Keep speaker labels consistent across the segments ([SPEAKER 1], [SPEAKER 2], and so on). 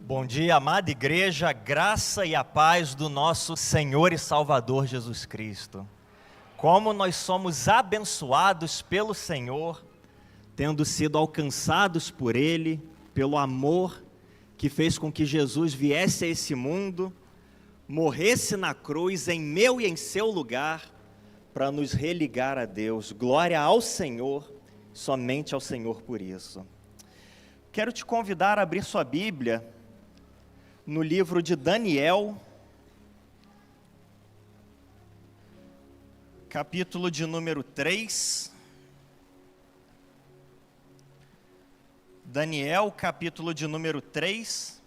[SPEAKER 1] Bom dia, amada igreja, graça e a paz do nosso Senhor e Salvador Jesus Cristo. Como nós somos abençoados pelo Senhor, tendo sido alcançados por Ele, pelo amor que fez com que Jesus viesse a esse mundo, morresse na cruz em meu e em seu lugar, para nos religar a Deus. Glória ao Senhor, somente ao Senhor por isso. Quero te convidar a abrir sua Bíblia no livro de Daniel, capítulo de número 3. Daniel, capítulo de número 3,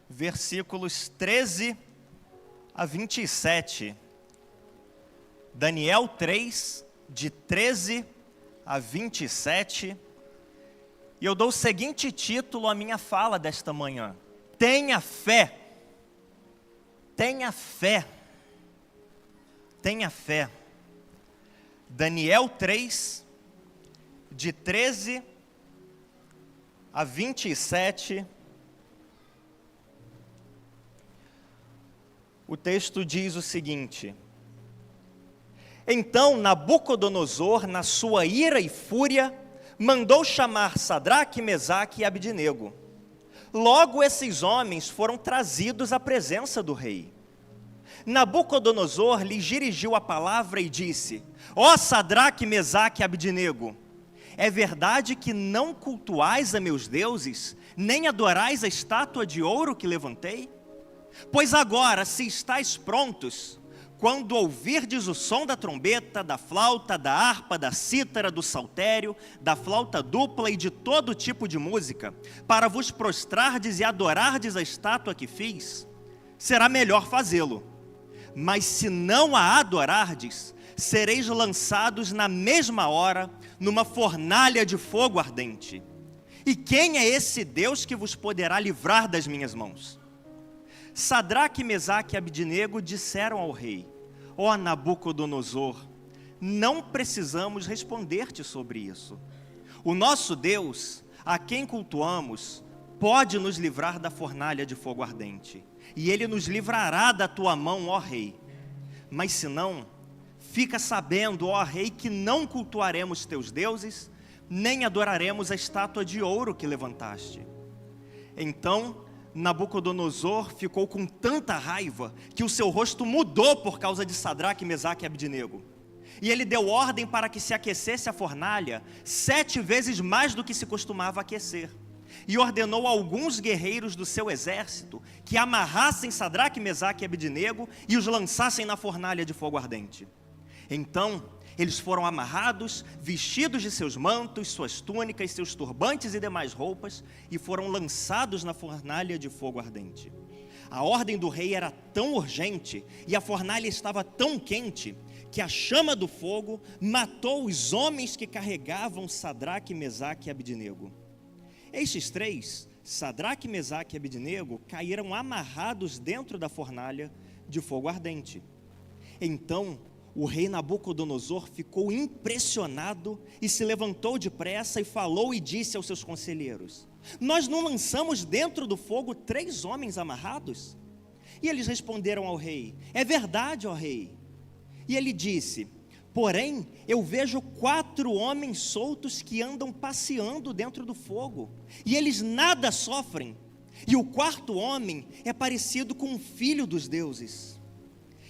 [SPEAKER 1] versículos 13 a 27. Daniel 3, de 13 a 27. E eu dou o seguinte título à minha fala desta manhã: tenha fé, tenha fé, tenha fé. Daniel 3, de 13 a 27, o texto diz o seguinte: Então Nabucodonosor, na sua ira e fúria, mandou chamar Sadraque, Mesaque e Abdenego. Logo esses homens foram trazidos à presença do rei. Nabucodonosor lhes dirigiu a palavra e disse: Ó Sadraque, Mesaque e Abdenego, é verdade que não cultuais a meus deuses, nem adorais a estátua de ouro que levantei? Pois agora, se estáis prontos, quando ouvirdes o som da trombeta, da flauta, da harpa, da cítara, do saltério, da flauta dupla e de todo tipo de música, para vos prostrardes e adorardes a estátua que fiz, será melhor fazê-lo. Mas se não a adorardes, sereis lançados na mesma hora numa fornalha de fogo ardente. E quem é esse Deus que vos poderá livrar das minhas mãos? Sadraque, Mesaque e Abdenego disseram ao rei: Ó Nabucodonosor, não precisamos responder-te sobre isso. O nosso Deus, a quem cultuamos, pode nos livrar da fornalha de fogo ardente, e Ele nos livrará da tua mão, ó rei. Mas se não, fica sabendo, ó rei, que não cultuaremos teus deuses, nem adoraremos a estátua de ouro que levantaste. Então Nabucodonosor ficou com tanta raiva que o seu rosto mudou por causa de Sadraque, Mesaque e Abdenego. E ele deu ordem para que se aquecesse a fornalha 7 vezes mais do que se costumava aquecer. E ordenou a alguns guerreiros do seu exército que amarrassem Sadraque, Mesaque e Abdenego e os lançassem na fornalha de fogo ardente. Então eles foram amarrados, vestidos de seus mantos, suas túnicas, seus turbantes e demais roupas, e foram lançados na fornalha de fogo ardente. A ordem do rei era tão urgente, e a fornalha estava tão quente, que a chama do fogo matou os homens que carregavam Sadraque, Mesaque e Abdenego. Estes 3, Sadraque, Mesaque e Abdenego, caíram amarrados dentro da fornalha de fogo ardente. Então o rei Nabucodonosor ficou impressionado e se levantou depressa e falou e disse aos seus conselheiros: Nós não lançamos dentro do fogo 3 homens amarrados? E eles responderam ao rei: É verdade, ó rei. E ele disse: Porém, eu vejo 4 homens soltos que andam passeando dentro do fogo, e eles nada sofrem. E o 4º homem é parecido com um filho dos deuses.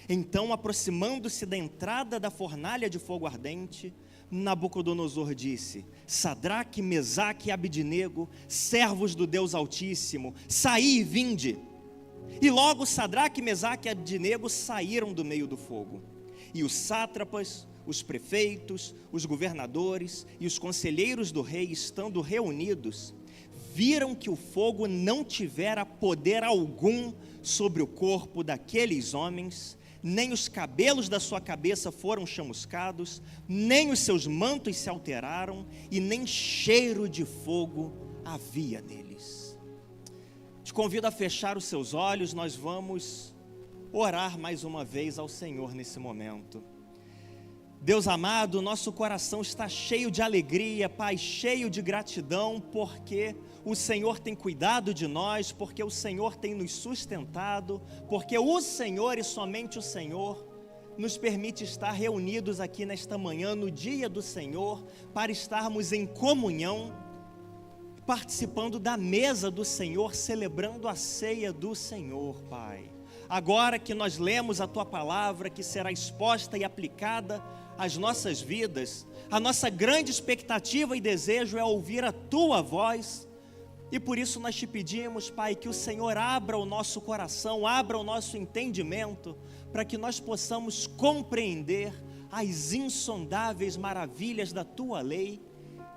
[SPEAKER 1] Então, aproximando-se da entrada da fornalha de fogo ardente, Nabucodonosor disse: Sadraque, Mesaque e Abdenego, servos do Deus Altíssimo, saí e vinde. E logo Sadraque, Mesaque e Abdenego saíram do meio do fogo. E os sátrapas, os prefeitos, os governadores e os conselheiros do rei, estando reunidos, viram que o fogo não tivera poder algum sobre o corpo daqueles homens, nem os cabelos da sua cabeça foram chamuscados, nem os seus mantos se alteraram, e nem cheiro de fogo havia neles. Te convido a fechar os seus olhos, nós vamos orar mais uma vez ao Senhor nesse momento. Deus amado, nosso coração está cheio de alegria, Pai, cheio de gratidão, porque o Senhor tem cuidado de nós, porque o Senhor tem nos sustentado, porque o Senhor e somente o Senhor nos permite estar reunidos aqui nesta manhã, no dia do Senhor, para estarmos em comunhão, participando da mesa do Senhor, celebrando a ceia do Senhor, Pai. Agora que nós lemos a Tua palavra, que será exposta e aplicada às nossas vidas, a nossa grande expectativa e desejo é ouvir a Tua voz, e por isso nós te pedimos, Pai, que o Senhor abra o nosso coração, abra o nosso entendimento, para que nós possamos compreender as insondáveis maravilhas da Tua lei,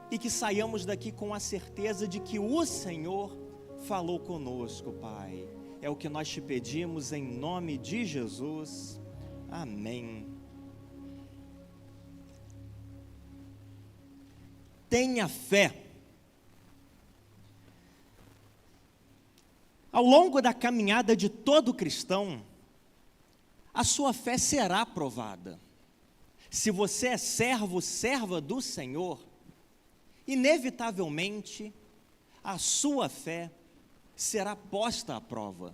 [SPEAKER 1] e que saiamos daqui com a certeza de que o Senhor falou conosco, Pai. É o que nós te pedimos em nome de Jesus. Amém. Tenha fé. Ao longo da caminhada de todo cristão, a sua fé será provada. Se você é servo, serva do Senhor, inevitavelmente a sua fé será posta à prova.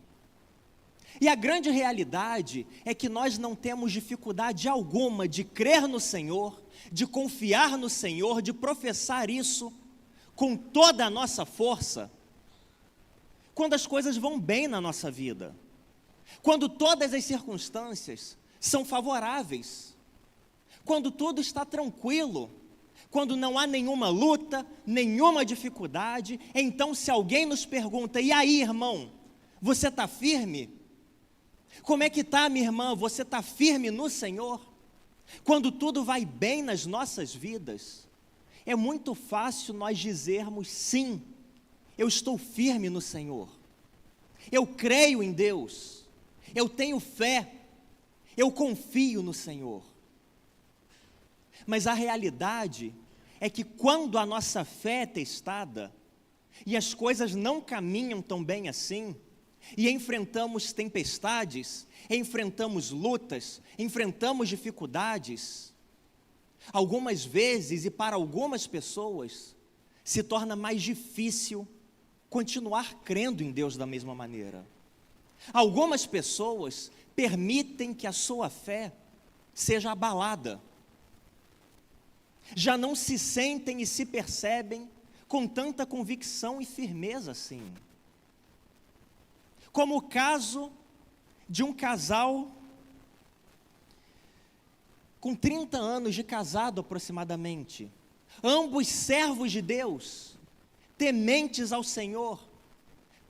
[SPEAKER 1] E a grande realidade é que nós não temos dificuldade alguma de crer no Senhor, de confiar no Senhor, de professar isso com toda a nossa força, quando as coisas vão bem na nossa vida, quando todas as circunstâncias são favoráveis, quando tudo está tranquilo, quando não há nenhuma luta, nenhuma dificuldade. Então, se alguém nos pergunta: e aí, irmão, você está firme? Como é que está, minha irmã? Você está firme no Senhor? Quando tudo vai bem nas nossas vidas, é muito fácil nós dizermos: sim, eu estou firme no Senhor, eu creio em Deus, eu tenho fé, eu confio no Senhor. Mas a realidade é que quando a nossa fé é testada, e as coisas não caminham tão bem assim, e enfrentamos tempestades, enfrentamos lutas, enfrentamos dificuldades, algumas vezes e para algumas pessoas, se torna mais difícil continuar crendo em Deus da mesma maneira. Algumas pessoas permitem que a sua fé seja abalada, já não se sentem e se percebem com tanta convicção e firmeza assim. Como o caso de um casal com 30 anos de casado aproximadamente, ambos servos de Deus, tementes ao Senhor,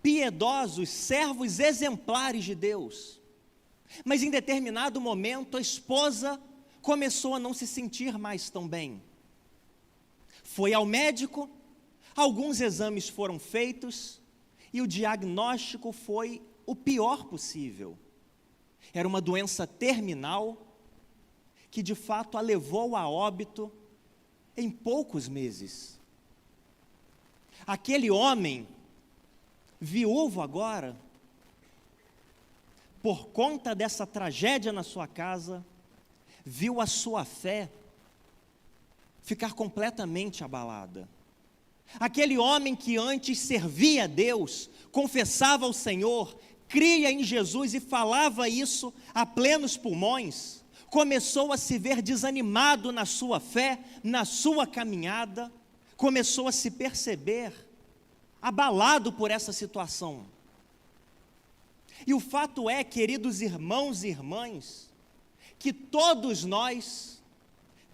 [SPEAKER 1] piedosos, servos exemplares de Deus. Mas em determinado momento a esposa começou a não se sentir mais tão bem. Foi ao médico, alguns exames foram feitos e o diagnóstico foi o pior possível. Era uma doença terminal que de fato a levou a óbito em poucos meses. Aquele homem, viúvo agora, por conta dessa tragédia na sua casa, viu a sua fé ficar completamente abalada. Aquele homem que antes servia a Deus, confessava ao Senhor, cria em Jesus e falava isso a plenos pulmões, começou a se ver desanimado na sua fé, na sua caminhada, começou a se perceber abalado por essa situação. E o fato é, queridos irmãos e irmãs, que todos nós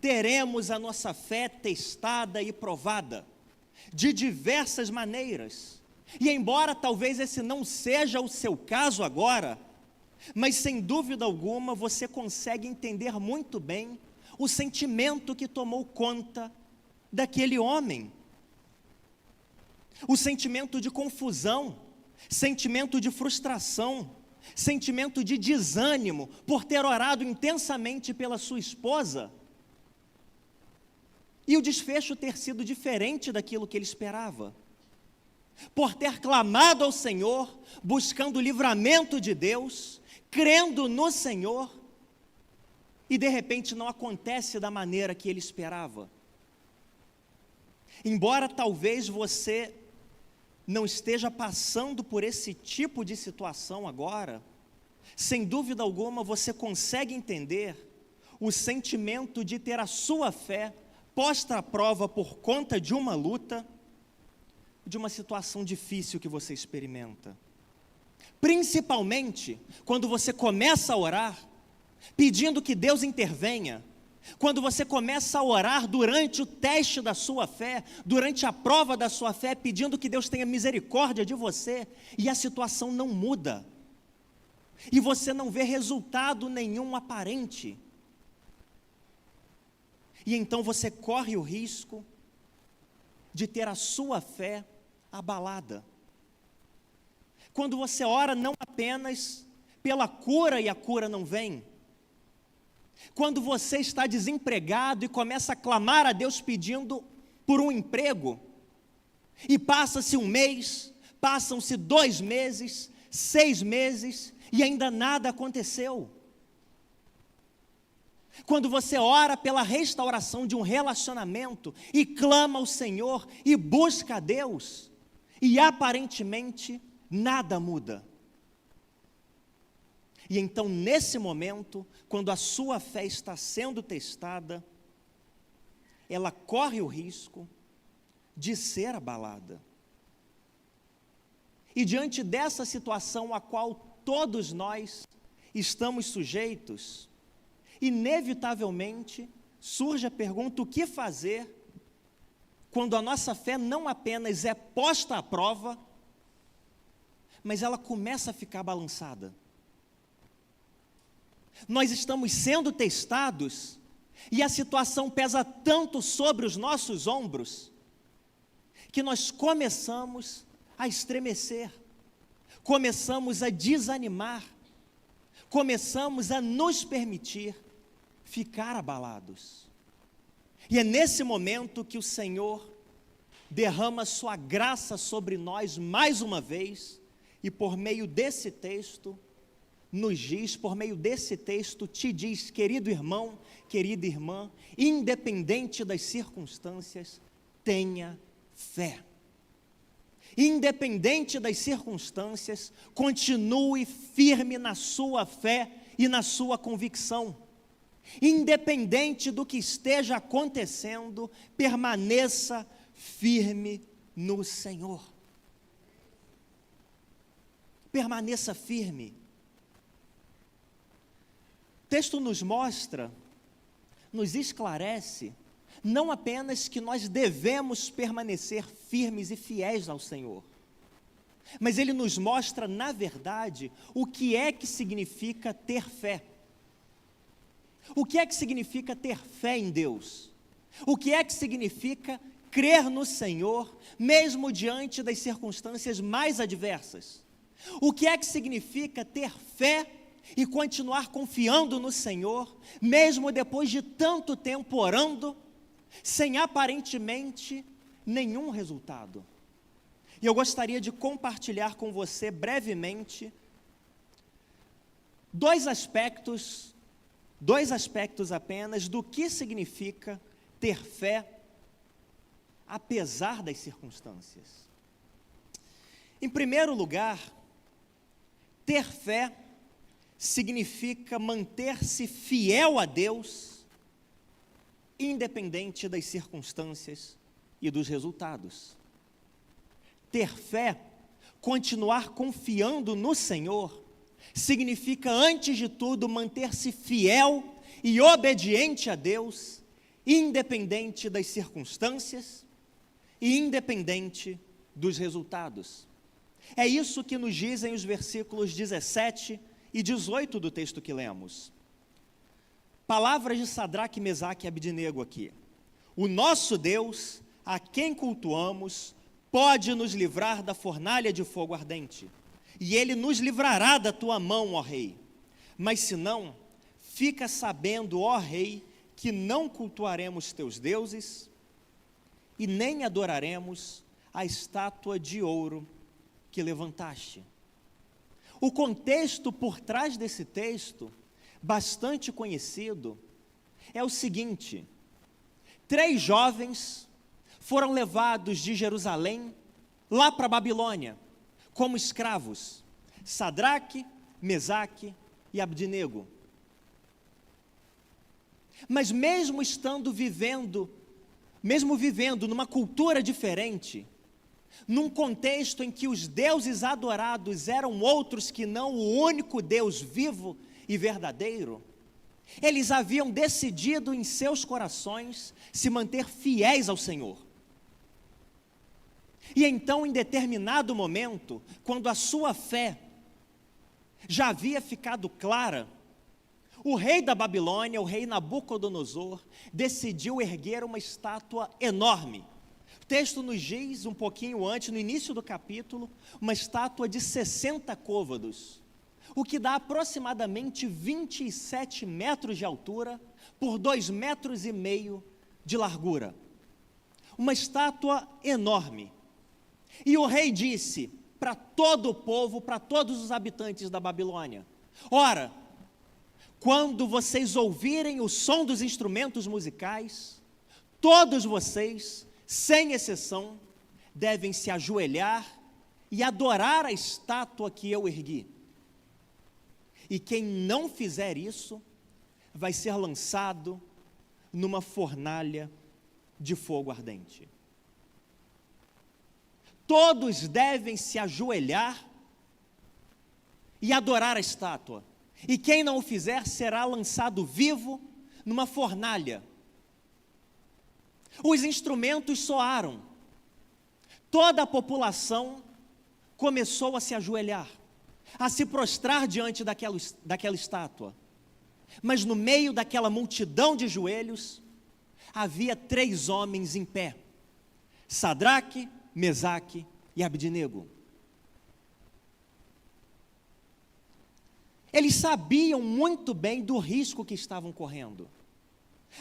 [SPEAKER 1] teremos a nossa fé testada e provada, de diversas maneiras. E embora talvez esse não seja o seu caso agora, mas sem dúvida alguma você consegue entender muito bem o sentimento que tomou conta daquele homem. O sentimento de confusão, sentimento de frustração, sentimento de desânimo por ter orado intensamente pela sua esposa e o desfecho ter sido diferente daquilo que ele esperava, por ter clamado ao Senhor, buscando o livramento de Deus, crendo no Senhor, e de repente não acontece da maneira que ele esperava. Embora talvez você não esteja passando por esse tipo de situação agora, sem dúvida alguma você consegue entender o sentimento de ter a sua fé posta à prova por conta de uma luta, de uma situação difícil que você experimenta. Principalmente quando você começa a orar, pedindo que Deus intervenha, quando você começa a orar durante o teste da sua fé, durante a prova da sua fé, pedindo que Deus tenha misericórdia de você, e a situação não muda, e você não vê resultado nenhum aparente, e então você corre o risco de ter a sua fé abalada. Quando você ora não apenas pela cura e a cura não vem, quando você está desempregado e começa a clamar a Deus pedindo por um emprego, e passa-se um mês, passam-se 2 meses, 6 meses, e ainda nada aconteceu. Quando você ora pela restauração de um relacionamento, e clama ao Senhor, e busca a Deus, e aparentemente nada muda. E então, nesse momento, quando a sua fé está sendo testada, ela corre o risco de ser abalada. E diante dessa situação a qual todos nós estamos sujeitos, inevitavelmente surge a pergunta: o que fazer quando a nossa fé não apenas é posta à prova, mas ela começa a ficar balançada? Nós estamos sendo testados e a situação pesa tanto sobre os nossos ombros que nós começamos a estremecer, começamos a desanimar, começamos a nos permitir ficar abalados. E é nesse momento que o Senhor derrama sua graça sobre nós mais uma vez, e por meio desse texto nos diz, por meio desse texto te diz: querido irmão, querida irmã, independente das circunstâncias, tenha fé. Independente das circunstâncias, continue firme na sua fé e na sua convicção. Independente do que esteja acontecendo, permaneça firme no Senhor. Permaneça firme. O texto nos mostra, nos esclarece, não apenas que nós devemos permanecer firmes e fiéis ao Senhor, mas ele nos mostra, na verdade, o que é que significa ter fé. O que é que significa ter fé em Deus? O que é que significa crer no Senhor, mesmo diante das circunstâncias mais adversas? O que é que significa ter fé e continuar confiando no Senhor, mesmo depois de tanto tempo orando, sem aparentemente nenhum resultado? E eu gostaria de compartilhar com você brevemente dois aspectos apenas do que significa ter fé apesar das circunstâncias. Em primeiro lugar, ter fé significa manter-se fiel a Deus, independente das circunstâncias e dos resultados. Ter fé, continuar confiando no Senhor, significa, antes de tudo, manter-se fiel e obediente a Deus, independente das circunstâncias e independente dos resultados. É isso que nos dizem os versículos 17 e 18 do texto que lemos. Palavras de Sadraque, Mesaque e Abdenego aqui. O nosso Deus, a quem cultuamos, pode nos livrar da fornalha de fogo ardente, e Ele nos livrará da tua mão, ó rei. Mas se não, fica sabendo, ó rei, que não cultuaremos teus deuses, e nem adoraremos a estátua de ouro que levantaste. O contexto por trás desse texto bastante conhecido é o seguinte: 3 jovens foram levados de Jerusalém lá para a Babilônia como escravos, Sadraque, Mesaque e Abdinego. Mas mesmo vivendo numa cultura diferente, num contexto em que os deuses adorados eram outros que não o único Deus vivo e verdadeiro, eles haviam decidido em seus corações se manter fiéis ao Senhor. E então, em determinado momento, quando a sua fé já havia ficado clara, o rei da Babilônia, o rei Nabucodonosor, decidiu erguer uma estátua enorme. O texto nos diz, um pouquinho antes, no início do capítulo, uma estátua de 60 côvados, o que dá aproximadamente 27 metros de altura por 2,5 metros de largura. Uma estátua enorme. E o rei disse para todo o povo, para todos os habitantes da Babilônia: ora, quando vocês ouvirem o som dos instrumentos musicais, todos vocês, sem exceção, devem se ajoelhar e adorar a estátua que eu ergui. E quem não fizer isso, vai ser lançado numa fornalha de fogo ardente. Todos devem se ajoelhar e adorar a estátua. E quem não o fizer será lançado vivo numa fornalha. Os instrumentos soaram. Toda a população começou a se ajoelhar, a se prostrar diante daquela estátua. Mas no meio daquela multidão de joelhos, havia 3 homens em pé: Sadraque, Mesaque e Abdinego. Eles sabiam muito bem do risco que estavam correndo.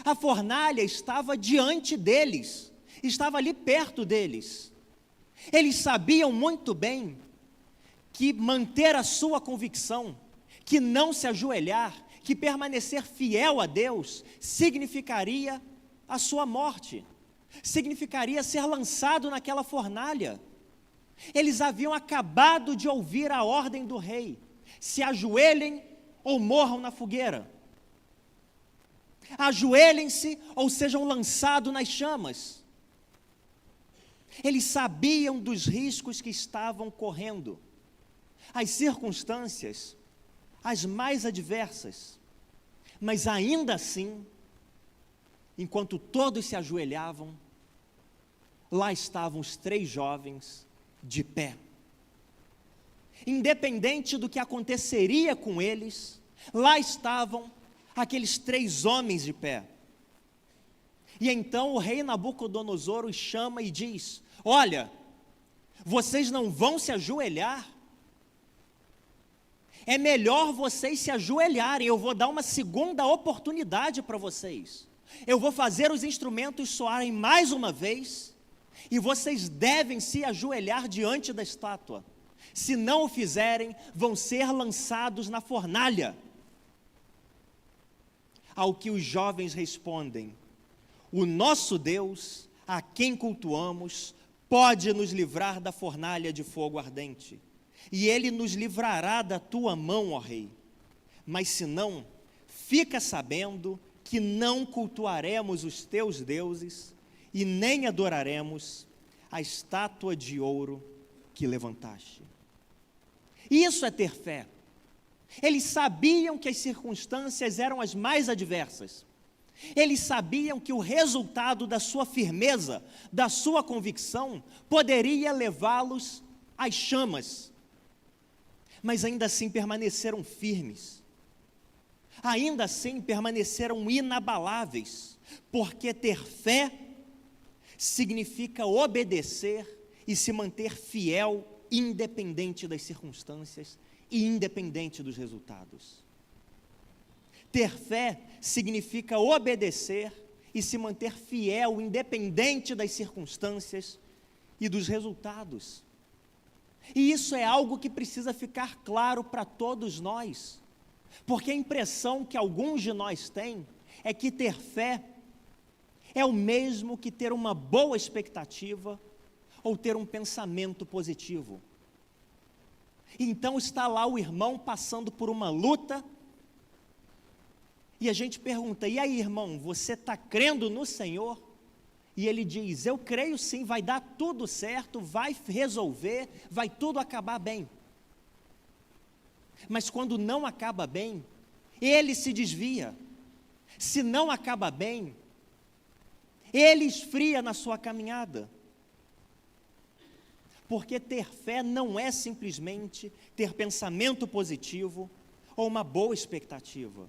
[SPEAKER 1] A fornalha estava diante deles, estava ali perto deles. Eles sabiam muito bem que manter a sua convicção, que não se ajoelhar, que permanecer fiel a Deus, significaria a sua morte, significaria ser lançado naquela fornalha. Eles haviam acabado de ouvir a ordem do rei: se ajoelhem ou morram na fogueira. Ajoelhem-se ou sejam lançados nas chamas. Eles sabiam dos riscos que estavam correndo, as circunstâncias, as mais adversas, mas ainda assim, enquanto todos se ajoelhavam, lá estavam os 3 jovens de pé. Independente do que aconteceria com eles, lá estavam aqueles 3 homens de pé. E então o rei Nabucodonosor os chama e diz: olha, vocês não vão se ajoelhar? É melhor vocês se ajoelharem, eu vou dar uma segunda oportunidade para vocês. Eu vou fazer os instrumentos soarem mais uma vez, e vocês devem se ajoelhar diante da estátua. Se não o fizerem, vão ser lançados na fornalha. Ao que os jovens respondem: o nosso Deus, a quem cultuamos, pode nos livrar da fornalha de fogo ardente, e Ele nos livrará da tua mão, ó rei. Mas se não, fica sabendo que não cultuaremos os teus deuses, e nem adoraremos a estátua de ouro que levantaste. Isso é ter fé. Eles sabiam que as circunstâncias eram as mais adversas. Eles sabiam que o resultado da sua firmeza, da sua convicção, poderia levá-los às chamas. Mas ainda assim permaneceram firmes. Ainda assim permaneceram inabaláveis, porque ter fé significa obedecer e se manter fiel, independente das circunstâncias e independente dos resultados. Ter fé significa obedecer e se manter fiel, independente das circunstâncias e dos resultados. E isso é algo que precisa ficar claro para todos nós. Porque a impressão que alguns de nós têm é que ter fé é o mesmo que ter uma boa expectativa ou ter um pensamento positivo. Então está lá o irmão passando por uma luta, e a gente pergunta: e aí, irmão, você está crendo no Senhor? E ele diz: eu creio sim, vai dar tudo certo, vai resolver, vai tudo acabar bem. Mas quando não acaba bem, ele se desvia. Se não acaba bem, ele esfria na sua caminhada. Porque ter fé não é simplesmente ter pensamento positivo ou uma boa expectativa.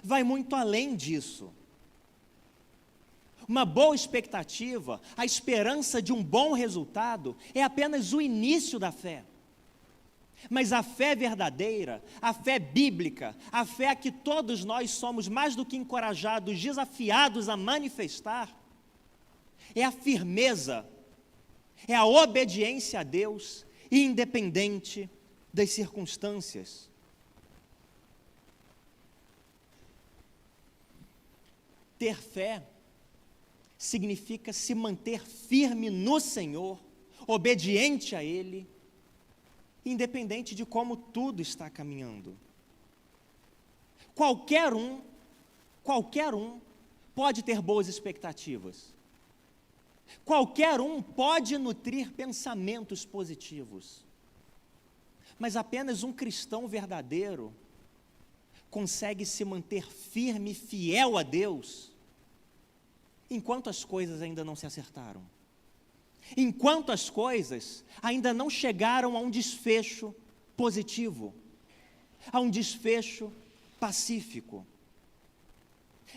[SPEAKER 1] Vai muito além disso. Uma boa expectativa, a esperança de um bom resultado, é apenas o início da fé. Mas a fé verdadeira, a fé bíblica, a fé a que todos nós somos mais do que encorajados, desafiados a manifestar, é a firmeza, é a obediência a Deus, independente das circunstâncias. Ter fé significa se manter firme no Senhor, obediente a Ele, independente de como tudo está caminhando. Qualquer um pode ter boas expectativas. Qualquer um pode nutrir pensamentos positivos. Mas apenas um cristão verdadeiro consegue se manter firme e fiel a Deus enquanto as coisas ainda não se acertaram. Enquanto as coisas ainda não chegaram a um desfecho positivo, a um desfecho pacífico.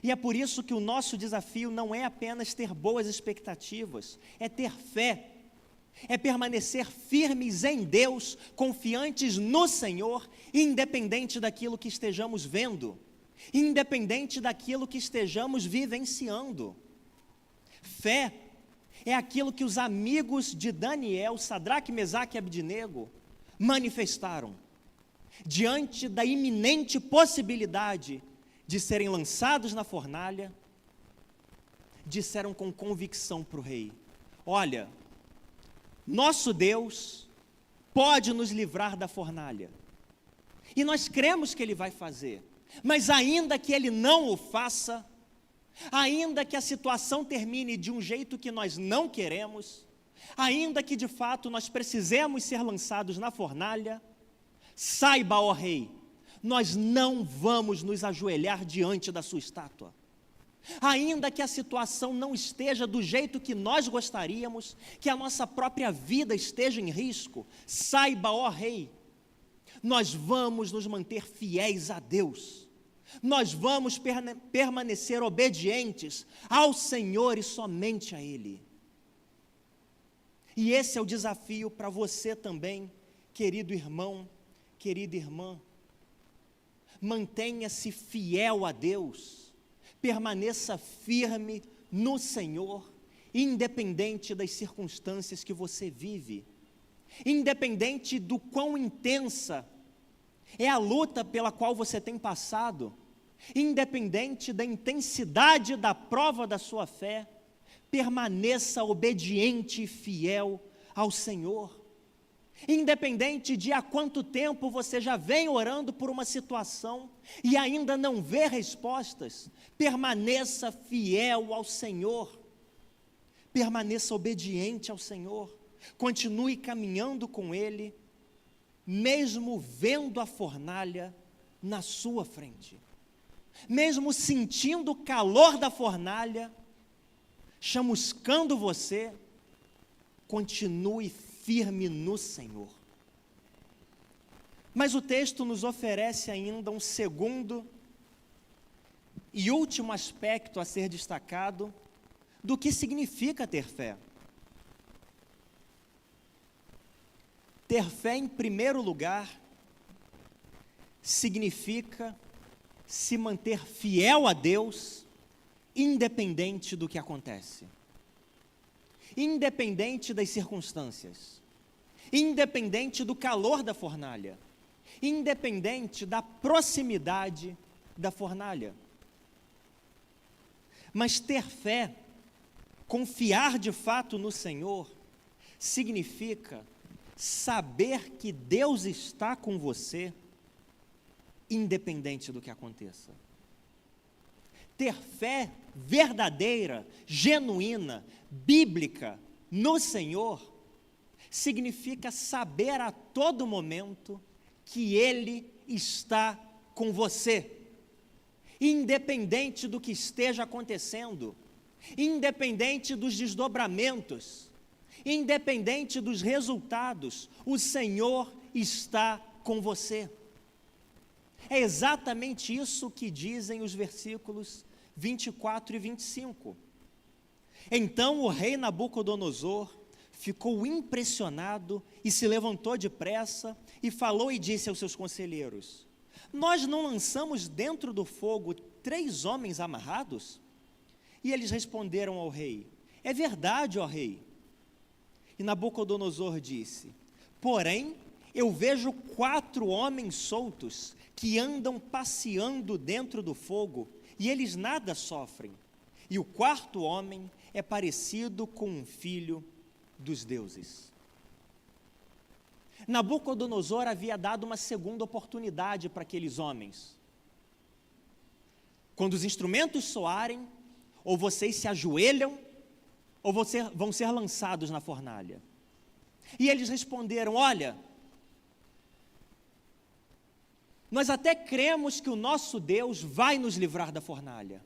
[SPEAKER 1] E é por isso que o nosso desafio não é apenas ter boas expectativas, é ter fé, é permanecer firmes em Deus, confiantes no Senhor, independente daquilo que estejamos vendo, independente daquilo que estejamos vivenciando. Fé é aquilo que os amigos de Daniel, Sadraque, Mesaque e Abdinego, manifestaram diante da iminente possibilidade de serem lançados na fornalha. Disseram com convicção para o rei: olha, nosso Deus pode nos livrar da fornalha, e nós cremos que Ele vai fazer, mas ainda que Ele não o faça, ainda que a situação termine de um jeito que nós não queremos, ainda que de fato nós precisemos ser lançados na fornalha, saiba, ó rei, nós não vamos nos ajoelhar diante da sua estátua. Ainda que a situação não esteja do jeito que nós gostaríamos, que a nossa própria vida esteja em risco, saiba, ó rei, nós vamos nos manter fiéis a Deus. Nós vamos permanecer obedientes ao Senhor e somente a Ele. E esse é o desafio para você também, querido irmão, querida irmã. Mantenha-se fiel a Deus, permaneça firme no Senhor, independente das circunstâncias que você vive, independente do quão intensa é a luta pela qual você tem passado, independente da intensidade da prova da sua fé, permaneça obediente e fiel ao Senhor. Independente de há quanto tempo você já vem orando por uma situação e ainda não vê respostas, permaneça fiel ao Senhor, permaneça obediente ao Senhor, continue caminhando com Ele, mesmo vendo a fornalha na sua frente, mesmo sentindo o calor da fornalha chamuscando você, continue firme no Senhor. Mas o texto nos oferece ainda um segundo e último aspecto a ser destacado do que significa ter fé. Ter fé, em primeiro lugar, significa se manter fiel a Deus, independente do que acontece, independente das circunstâncias, independente do calor da fornalha, independente da proximidade da fornalha. Mas ter fé, confiar de fato no Senhor, significa saber que Deus está com você, independente do que aconteça. Ter fé verdadeira, genuína, bíblica no Senhor, significa saber a todo momento que Ele está com você, independente do que esteja acontecendo, independente dos desdobramentos, independente dos resultados, o Senhor está com você. É exatamente isso que dizem os versículos 24 e 25. Então o rei Nabucodonosor ficou impressionado e se levantou depressa e falou e disse aos seus conselheiros: nós não lançamos dentro do fogo 3 homens amarrados? E eles responderam ao rei: é verdade, ó rei. E Nabucodonosor disse: porém, eu vejo 4 homens soltos que andam passeando dentro do fogo, e eles nada sofrem. E o 4º homem é parecido com um filho dos deuses. Nabucodonosor havia dado uma segunda oportunidade para aqueles homens. Quando os instrumentos soarem, ou vocês se ajoelham, ou vão ser lançados na fornalha. E eles responderam: olha, nós até cremos que o nosso Deus vai nos livrar da fornalha,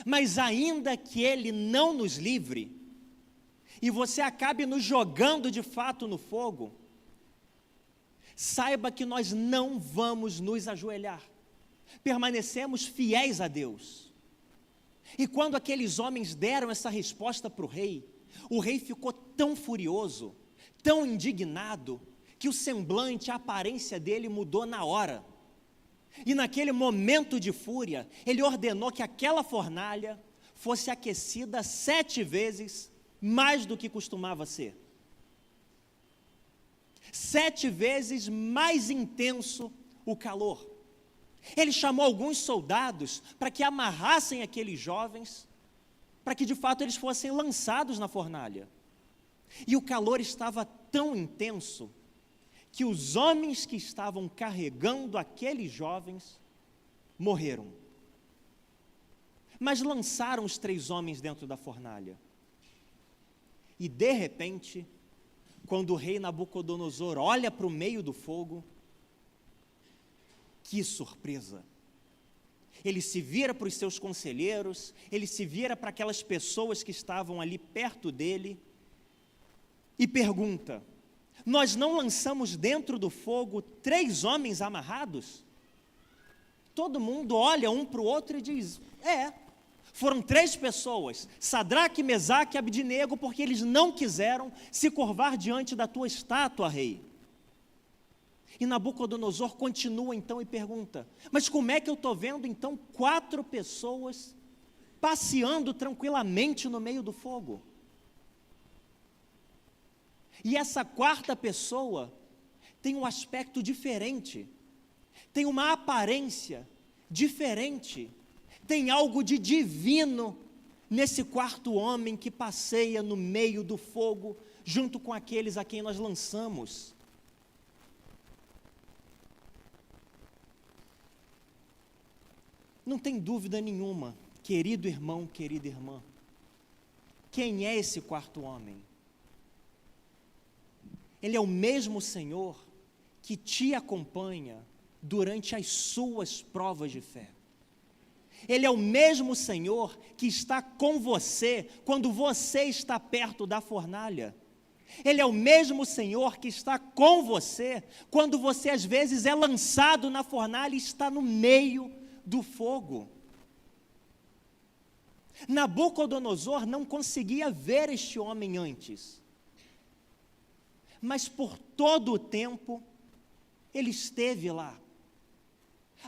[SPEAKER 1] mas ainda que Ele não nos livre, e você acabe nos jogando de fato no fogo, saiba que nós não vamos nos ajoelhar, permanecemos fiéis a Deus. E quando aqueles homens deram essa resposta para o rei ficou tão furioso, tão indignado, que o semblante, a aparência dele mudou na hora. E naquele momento de fúria, ele ordenou que aquela fornalha fosse aquecida 7 vezes mais do que costumava ser. 7 vezes mais intenso o calor. Ele chamou alguns soldados para que amarrassem aqueles jovens, para que de fato eles fossem lançados na fornalha. E o calor estava tão intenso que os homens que estavam carregando aqueles jovens morreram. Mas lançaram os 3 homens dentro da fornalha. E de repente, quando o rei Nabucodonosor olha para o meio do fogo, que surpresa! Ele se vira para os seus conselheiros, ele se vira para aquelas pessoas que estavam ali perto dele e pergunta: nós não lançamos dentro do fogo 3 homens amarrados? Todo mundo olha um para o outro e diz: foram 3 pessoas, Sadraque, Mesaque e Abdinego, porque eles não quiseram se curvar diante da tua estátua, rei. E Nabucodonosor continua então e pergunta: mas como é que eu estou vendo então 4 pessoas passeando tranquilamente no meio do fogo? E essa 4ª pessoa tem um aspecto diferente, tem uma aparência diferente, tem algo de divino nesse 4º homem que passeia no meio do fogo, junto com aqueles a quem nós lançamos. Não tem dúvida nenhuma, querido irmão, querida irmã, quem é esse 4º homem? Ele é o mesmo Senhor que te acompanha durante as suas provas de fé. Ele é o mesmo Senhor que está com você quando você está perto da fornalha. Ele é o mesmo Senhor que está com você quando você às vezes é lançado na fornalha e está no meio do fogo. Nabucodonosor não conseguia ver este homem antes, mas por todo o tempo ele esteve lá.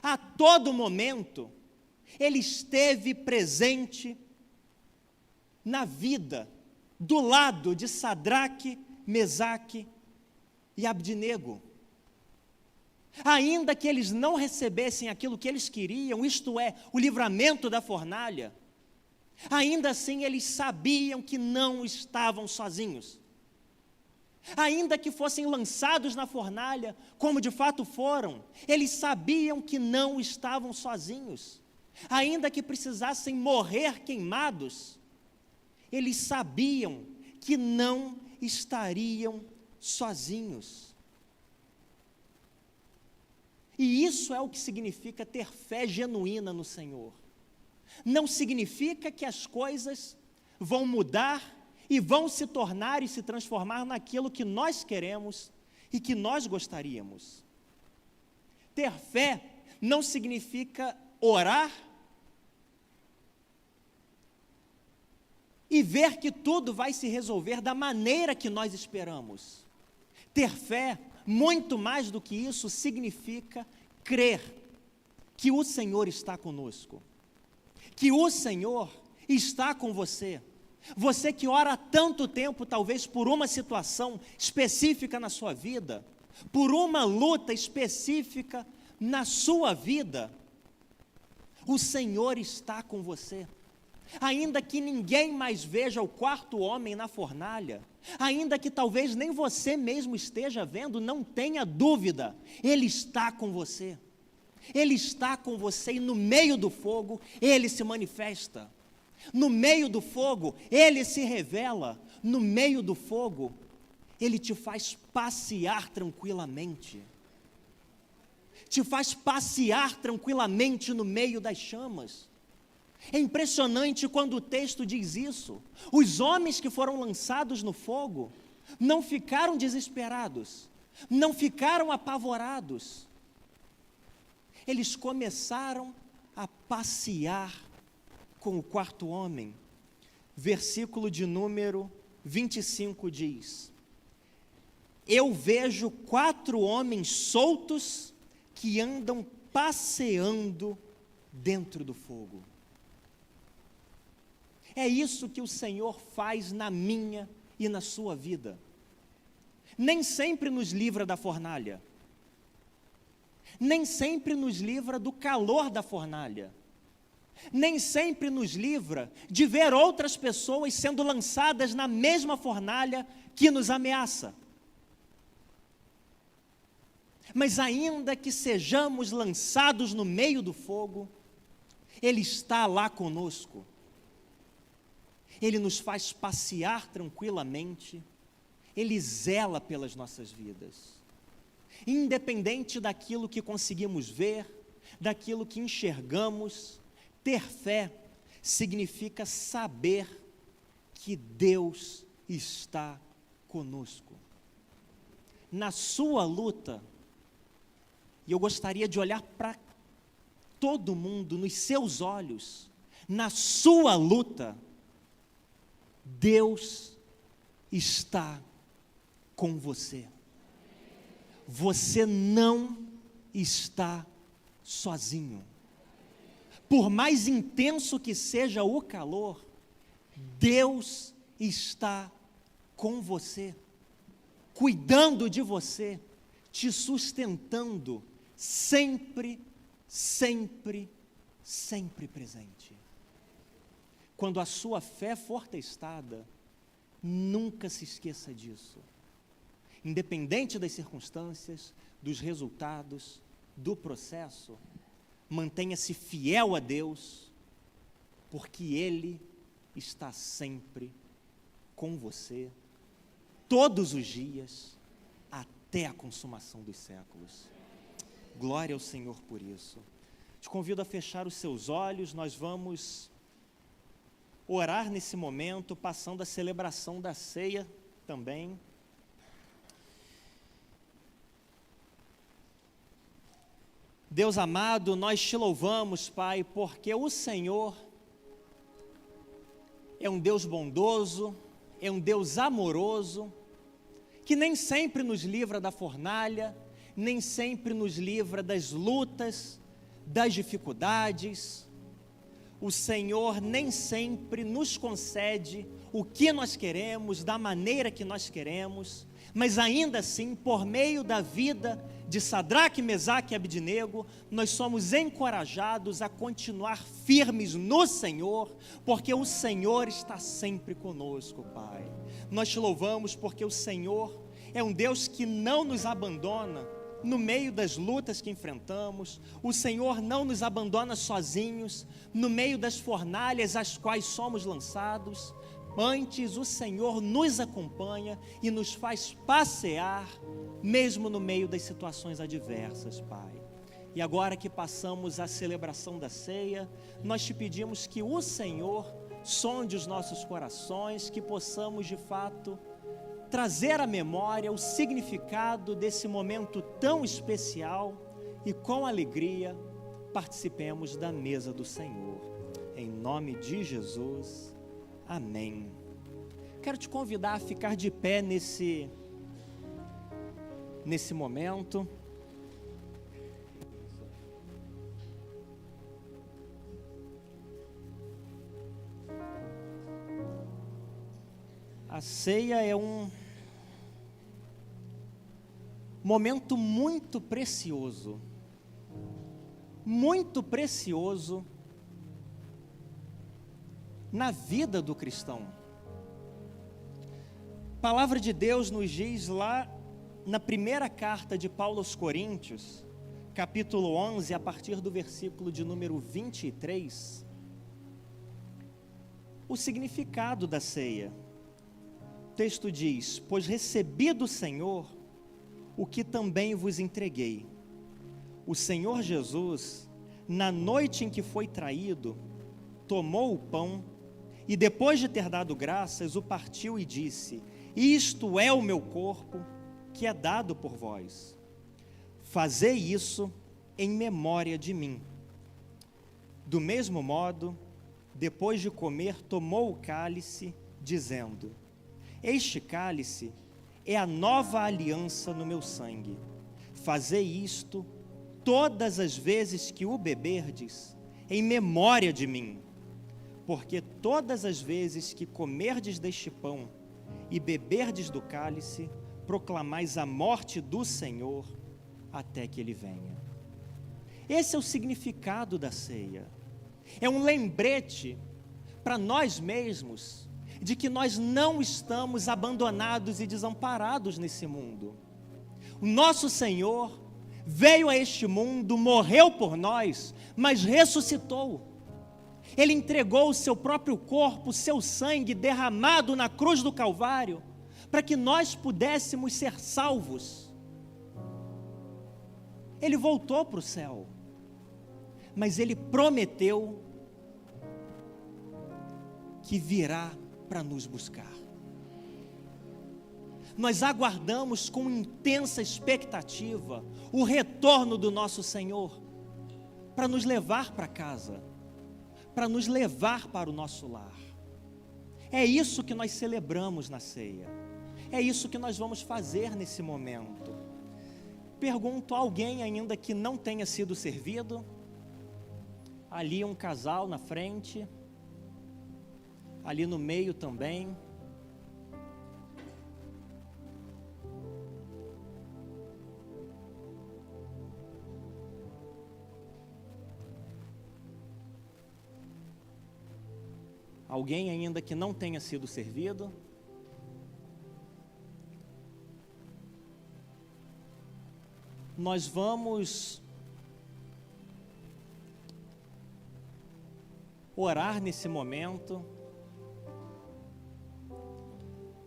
[SPEAKER 1] A todo momento ele esteve presente na vida, do lado de Sadraque, Mesaque e Abdinego. Ainda que eles não recebessem aquilo que eles queriam, isto é, o livramento da fornalha, ainda assim eles sabiam que não estavam sozinhos. Ainda que fossem lançados na fornalha, como de fato foram, eles sabiam que não estavam sozinhos. Ainda que precisassem morrer queimados, eles sabiam que não estariam sozinhos. E isso é o que significa ter fé genuína no Senhor. Não significa que as coisas vão mudar e vão se tornar e se transformar naquilo que nós queremos e que nós gostaríamos. Ter fé não significa orar e ver que tudo vai se resolver da maneira que nós esperamos. Ter fé, muito mais do que isso, significa crer que o Senhor está conosco, que o Senhor está com você. Você que ora há tanto tempo, talvez por uma situação específica na sua vida, por uma luta específica na sua vida, o Senhor está com você. Ainda que ninguém mais veja o quarto homem na fornalha, ainda que talvez nem você mesmo esteja vendo, não tenha dúvida, Ele está com você. Ele está com você e no meio do fogo, Ele se manifesta. No meio do fogo, Ele se revela. No meio do fogo, Ele te faz passear tranquilamente. Te faz passear tranquilamente no meio das chamas. É impressionante quando o texto diz isso. Os homens que foram lançados no fogo não ficaram desesperados, não ficaram apavorados. Eles começaram a passear com o quarto homem. Versículo de número 25 diz: eu vejo 4 homens soltos que andam passeando dentro do fogo. É isso que o Senhor faz na minha e na sua vida. Nem sempre nos livra da fornalha, nem sempre nos livra do calor da fornalha, nem sempre nos livra de ver outras pessoas sendo lançadas na mesma fornalha que nos ameaça. Mas ainda que sejamos lançados no meio do fogo, Ele está lá conosco. Ele nos faz passear tranquilamente, Ele zela pelas nossas vidas. Independente daquilo que conseguimos ver, daquilo que enxergamos, ter fé significa saber que Deus está conosco. Na sua luta, e eu gostaria de olhar para todo mundo nos seus olhos, na sua luta, Deus está com você. Você não está sozinho. Por mais intenso que seja o calor, Deus está com você, cuidando de você, te sustentando, sempre, sempre, sempre presente. Quando a sua fé for testada, nunca se esqueça disso. Independente das circunstâncias, dos resultados, do processo, mantenha-se fiel a Deus, porque Ele está sempre com você, todos os dias, até a consumação dos séculos. Glória ao Senhor por isso. Te convido a fechar os seus olhos, nós vamos orar nesse momento, passando a celebração da ceia também. Deus amado, nós te louvamos, Pai, porque o Senhor é um Deus bondoso, é um Deus amoroso, que nem sempre nos livra da fornalha, nem sempre nos livra das lutas, das dificuldades. O Senhor nem sempre nos concede o que nós queremos, da maneira que nós queremos, mas ainda assim, por meio da vida de Sadraque, Mesaque e Abidnego, nós somos encorajados a continuar firmes no Senhor, porque o Senhor está sempre conosco, Pai. Nós te louvamos porque o Senhor é um Deus que não nos abandona no meio das lutas que enfrentamos. O Senhor não nos abandona sozinhos no meio das fornalhas às quais somos lançados. Antes, o Senhor nos acompanha e nos faz passear, mesmo no meio das situações adversas, Pai. E agora que passamos a celebração da ceia, nós te pedimos que o Senhor sonde os nossos corações, que possamos de fato trazer à memória o significado desse momento tão especial e com alegria participemos da mesa do Senhor. Em nome de Jesus. Amém. Quero te convidar a ficar de pé nesse momento. A ceia é um momento muito precioso na vida do cristão. A palavra de Deus nos diz lá na primeira carta de Paulo aos Coríntios, capítulo 11, a partir do versículo de número 23, o significado da ceia. O texto diz: pois recebi do Senhor o que também vos entreguei. O Senhor Jesus, na noite em que foi traído, tomou o pão e, depois de ter dado graças, o partiu e disse: isto é o meu corpo, que é dado por vós. Fazei isso em memória de mim. Do mesmo modo, depois de comer, tomou o cálice, dizendo: este cálice é a nova aliança no meu sangue. Fazei isto todas as vezes que o beberdes, em memória de mim. Porque todas as vezes que comerdes deste pão e beberdes do cálice, proclamais a morte do Senhor até que Ele venha. Esse é o significado da ceia. É um lembrete para nós mesmos de que nós não estamos abandonados e desamparados nesse mundo. O nosso Senhor veio a este mundo, morreu por nós, mas ressuscitou. Ele entregou o seu próprio corpo, o seu sangue derramado na cruz do Calvário, para que nós pudéssemos ser salvos. Ele voltou para o céu, mas Ele prometeu que virá para nos buscar. Nós aguardamos com intensa expectativa o retorno do nosso Senhor, para nos levar para casa, para nos levar para o nosso lar. É isso que nós celebramos na ceia. É isso que nós vamos fazer nesse momento. Pergunto a alguém ainda que não tenha sido servido. Ali um casal na frente, ali no meio também. Alguém ainda que não tenha sido servido? Nós vamos orar nesse momento,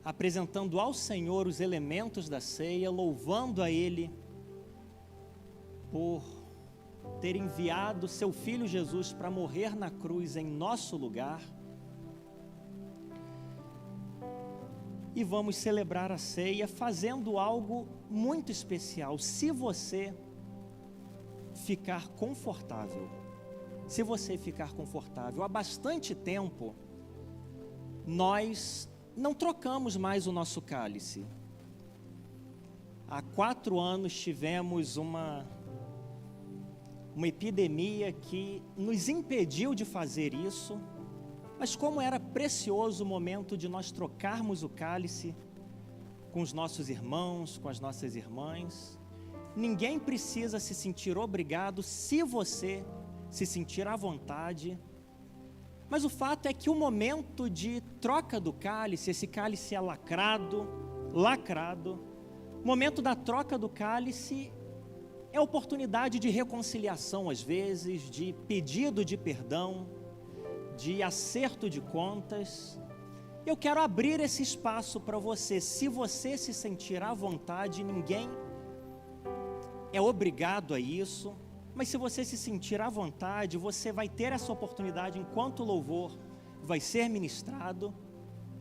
[SPEAKER 1] apresentando ao Senhor os elementos da ceia, louvando a Ele por ter enviado seu Filho Jesus para morrer na cruz em nosso lugar. E vamos celebrar a ceia fazendo algo muito especial. Se você ficar confortável, há bastante tempo, nós não trocamos mais o nosso cálice. Há 4 anos tivemos uma epidemia que nos impediu de fazer isso. Mas como era precioso o momento de nós trocarmos o cálice com os nossos irmãos, com as nossas irmãs, ninguém precisa se sentir obrigado se você se sentir à vontade. Mas o fato é que o momento de troca do cálice, esse cálice é lacrado, o momento da troca do cálice é oportunidade de reconciliação às vezes, de pedido de perdão, de acerto de contas. Eu quero abrir esse espaço para você. Se você se sentir à vontade, ninguém é obrigado a isso, mas se você se sentir à vontade, você vai ter essa oportunidade enquanto o louvor vai ser ministrado,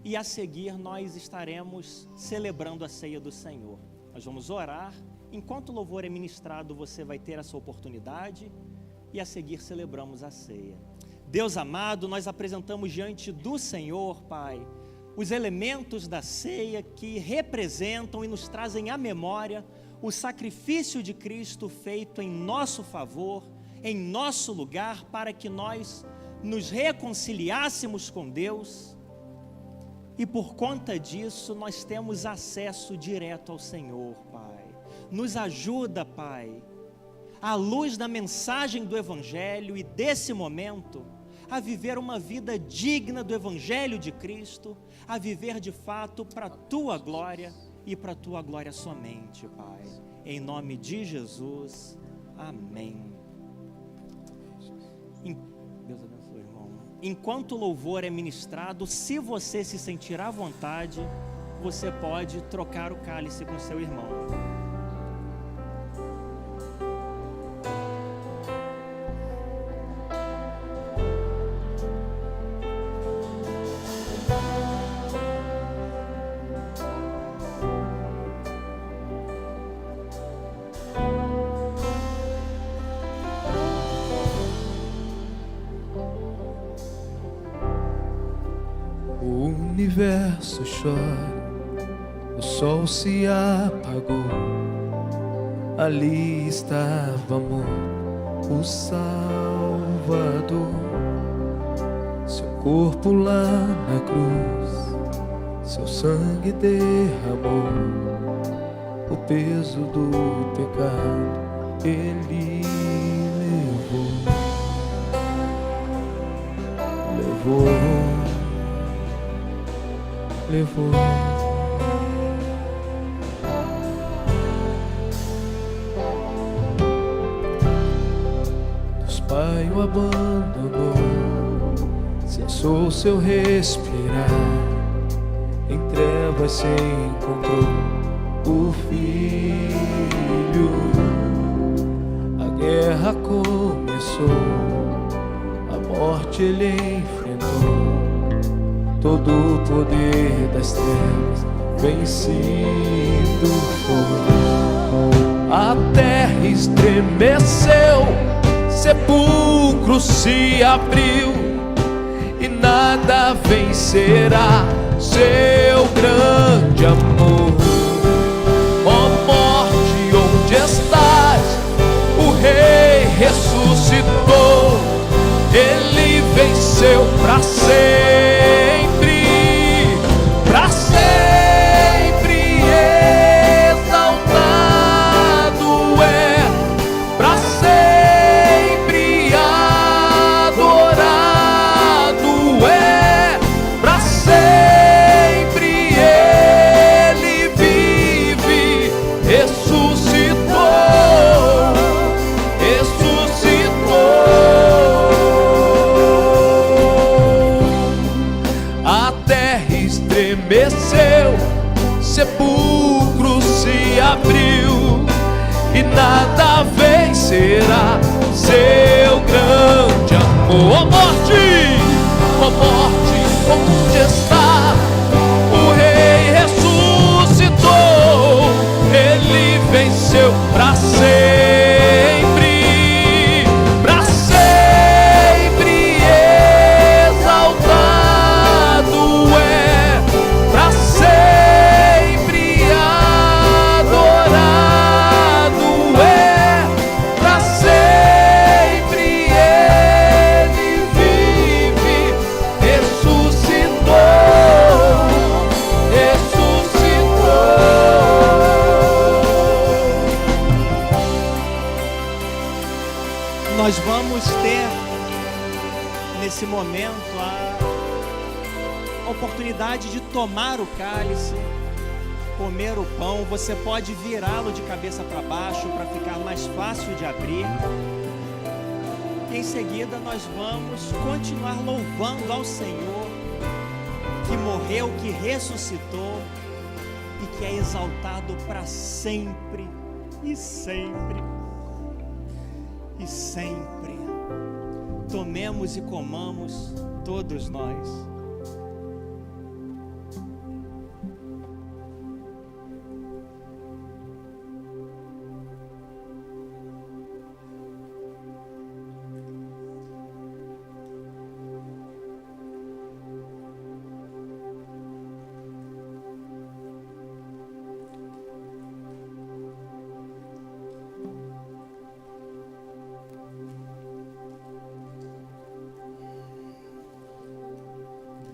[SPEAKER 1] e a seguir nós estaremos celebrando a ceia do Senhor. Nós vamos orar, enquanto o louvor é ministrado, você vai ter essa oportunidade, e a seguir celebramos a ceia. Deus amado, nós apresentamos diante do Senhor, Pai, os elementos da ceia que representam e nos trazem à memória o sacrifício de Cristo feito em nosso favor, em nosso lugar, para que nós nos reconciliássemos com Deus, e por conta disso nós temos acesso direto ao Senhor, Pai. Nos ajuda, Pai, à luz da mensagem do Evangelho e desse momento, a viver uma vida digna do Evangelho de Cristo, a viver de fato para a Tua glória e para a Tua glória somente, Pai. Em nome de Jesus, amém. Deus abençoe, irmão. Enquanto o louvor é ministrado, se você se sentir à vontade, você pode trocar o cálice com seu irmão.
[SPEAKER 2] O universo chora, o sol se apagou. Ali estava morto o Salvador. Seu corpo lá na cruz, seu sangue derramou. O peso do pecado ele levou. Deus Pai o abandonou, cessou seu respirar. Em trevas se encontrou o Filho. A guerra começou, a morte ele enfrentou. Todo o poder das trevas vencido foi. A terra estremeceu, sepulcro se abriu, e nada vencerá seu grande amor. Ó morte, onde estás? O Rei ressuscitou, ele venceu para sempre. Para sempre exaltado é, para sempre adorado é, para sempre ele vive, ressuscitou. A terra estremeceu, sepulcro se abriu, e nada vencerá seu grande amor. Ó morte, onde está? O Rei ressuscitou, ele venceu para sempre. Para sempre exaltado é, para sempre adorado é, para sempre ele vive, ressuscitou.
[SPEAKER 1] oportunidade de tomar o cálice, comer o pão. Você pode virá-lo de cabeça para baixo para ficar mais fácil de abrir. E em seguida nós vamos continuar louvando ao Senhor, que morreu, que ressuscitou e que é exaltado para sempre e sempre e sempre. Tomemos e comamos todos nós.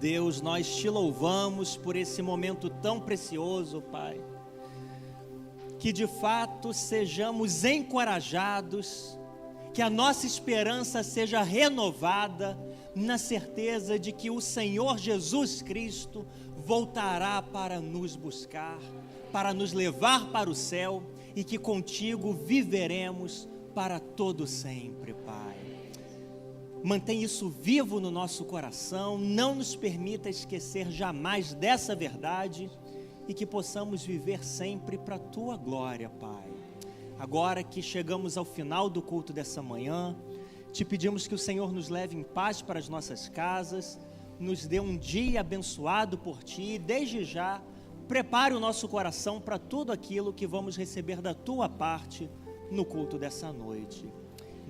[SPEAKER 1] Deus, nós te louvamos por esse momento tão precioso, Pai. Que de fato sejamos encorajados, que a nossa esperança seja renovada na certeza de que o Senhor Jesus Cristo voltará para nos buscar, para nos levar para o céu e que contigo viveremos para todo sempre, Pai. Mantém isso vivo no nosso coração, não nos permita esquecer jamais dessa verdade e que possamos viver sempre para a Tua glória, Pai. Agora que chegamos ao final do culto dessa manhã, te pedimos que o Senhor nos leve em paz para as nossas casas, nos dê um dia abençoado por Ti e desde já prepare o nosso coração para tudo aquilo que vamos receber da Tua parte no culto dessa noite.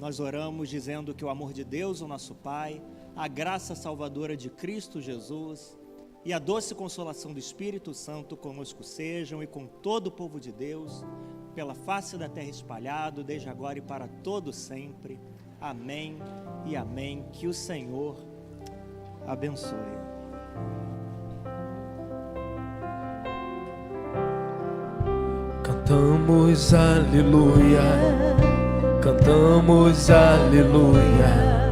[SPEAKER 1] Nós oramos dizendo que o amor de Deus, o nosso Pai, a graça salvadora de Cristo Jesus e a doce consolação do Espírito Santo conosco sejam e com todo o povo de Deus, pela face da terra espalhado, desde agora e para todo sempre. Amém e amém. Que o Senhor abençoe.
[SPEAKER 2] Cantamos aleluia, cantamos aleluia,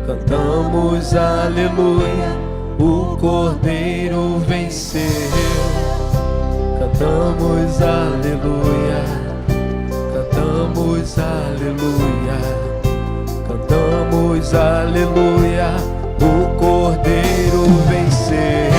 [SPEAKER 2] cantamos aleluia, o Cordeiro venceu. Cantamos aleluia, cantamos aleluia, cantamos aleluia, o Cordeiro venceu.